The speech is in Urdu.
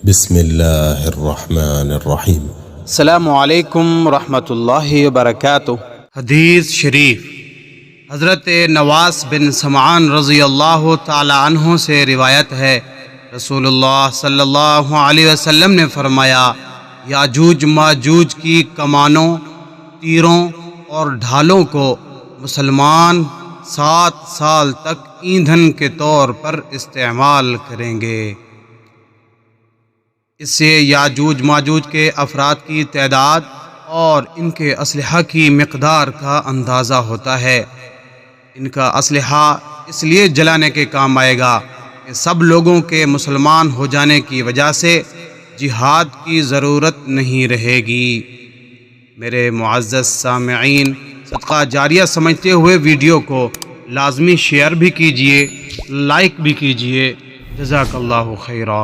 بسم اللہ الرحمن الرحیم۔ السلام علیکم ورحمۃ اللہ وبرکاتہ۔ حدیث شریف حضرت نواس بن سمعان رضی اللہ تعالی عنہ سے روایت ہے، رسول اللہ صلی اللہ علیہ وسلم نے فرمایا، یاجوج ماجوج کی کمانوں، تیروں اور ڈھالوں کو مسلمان 7 سال تک ایندھن کے طور پر استعمال کریں گے۔ اس سے یاجوج ماجوج کے افراد کی تعداد اور ان کے اسلحہ کی مقدار کا اندازہ ہوتا ہے۔ ان کا اسلحہ اس لیے جلانے کے کام آئے گا کہ سب لوگوں کے مسلمان ہو جانے کی وجہ سے جہاد کی ضرورت نہیں رہے گی۔ میرے معزز سامعین، صدقہ جاریہ سمجھتے ہوئے ویڈیو کو لازمی شیئر بھی کیجئے، لائک بھی کیجئے۔ جزاک اللہ خیرہ۔